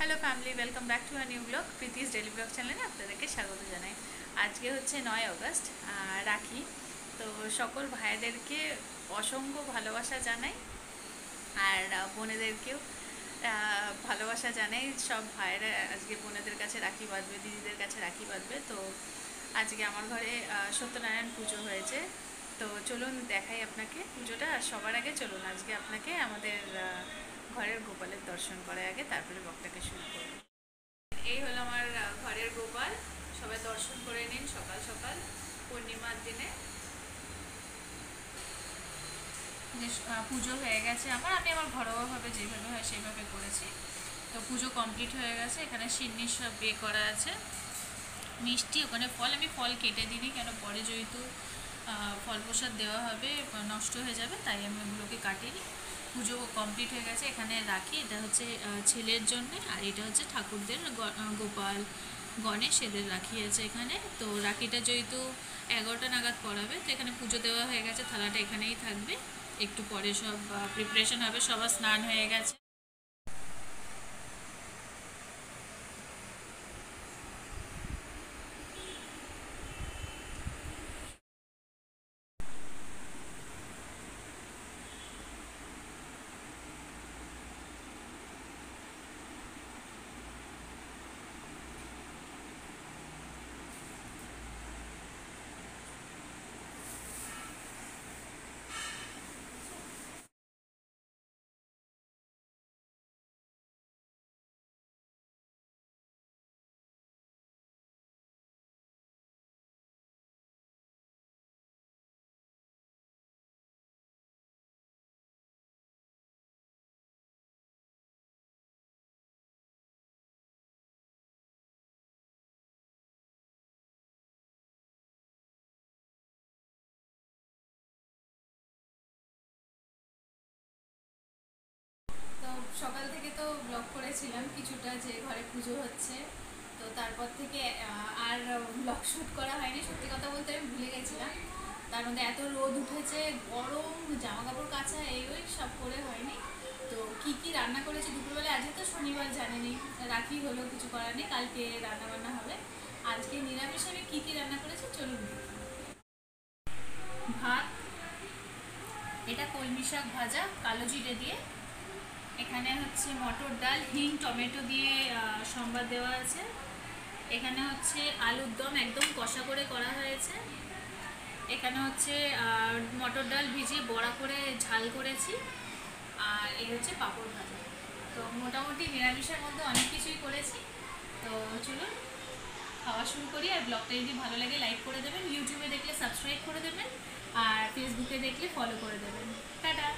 Hello family, welcome back to a new blog. Preeti's daily blog চ্যানেলে আপনাদেরকে স্বাগত জানাই। আজকে হচ্ছে 9 আগস্ট, রাখি। তো সকল ভাইদেরকে অসংখ্য ভালোবাসা জানাই, আর বোনেদেরকেও ভালোবাসা জানাই। সব ভাইয়েরা আজকে বোনেদের কাছে রাখি বাঁধবে, দিদিদের কাছে রাখি বাঁধবে। তো আজকে আমার ঘরে সত্যনারায়ণ পুজো হয়েছে। তো চলুন দেখাই আপনাকে পুজোটা। আর সবার আগে চলুন আজকে আপনাকে আমাদের ঘরের গোপালের দর্শন করার আগে তারপরে ব্লগটাকে শুরু করব। এই হলো আমার ঘরের গোপাল। সবাই দর্শন করে নিন সকাল সকাল পূর্ণিমার দিনে। পুজো হয়ে গেছে আমি আমার ঘরোয়াভাবে যেভাবে হয় সেইভাবে করেছি। তো পুজো কমপ্লিট হয়ে গেছে। এখানে সিন্নি সব করা আছে, মিষ্টি, ওখানে ফল। আমি ফল কেটে দিই, কেন পরে যেহেতু ফল প্রসাদ দেওয়া হবে নষ্ট হয়ে যাবে, তাই আমি ওগুলোকে কাটিনি। পুজো কমপ্লিট হয়ে গেছে। এখানে রাখি, এটা হচ্ছে ছেলের জন্যে, আর এটা হচ্ছে ঠাকুরদের, গোপাল গণেশ এদের রাখি আছে এখানে। তো রাখিটা যেহেতু 11টা নাগাদ পড়াবে, তো এখানে পুজো দেওয়া হয়ে গেছে, থালাটা এখানেই থাকবে। একটু পরে সব প্রিপারেশন হবে, সবার স্নান হয়ে গেছে। তো সকাল থেকে তো ব্লগ করেছিলাম কিছুটা, যে ঘরে পুজো হচ্ছে। তো তারপর থেকে আর ব্লগ শ্যুট করা হয়নি। সত্যি কথা বলতে আমি ভুলে গেছিলাম। তার মধ্যে এত রোদ উঠেছে, গরম, জামা কাপড় কাচা এই ওই সব করে হয়নি। তো কি কি রান্না করেছি দুপুরবেলা, আজকে তো শনিবার জানেনি, রাখি হলো, কিছু করার নেই, কালকে রান্না বান্না হবে। আজকে নিরামিষে আমি কি কি রান্না করেছি চলুন। ভাত, এটা কলমি শাক ভাজা কালো জিরে দিয়ে। এখানে হচ্ছে মটর ডাল, হিং টমেটো দিয়ে সম্বাদ দেওয়া আছে। এখানে হচ্ছে আলুর দম একদম কষা করে করা হয়েছে। এখানে হচ্ছে মটর ডাল ভিজিয়ে বড়া করে ঝাল করেছি। আর এই হচ্ছে পাঁপড় ভাজা। তো মোটামুটি নিরামিষের মধ্যে অনেক কিছুই করেছি। তো চলুন খাওয়া শুরু করি। আর ব্লগটা যদি ভালো লাগে লাইক করে দেবেন, ইউটিউবে দেখলে সাবস্ক্রাইব করে দেবেন, আর ফেসবুকে দেখলে ফলো করে দেবেন। টাটা।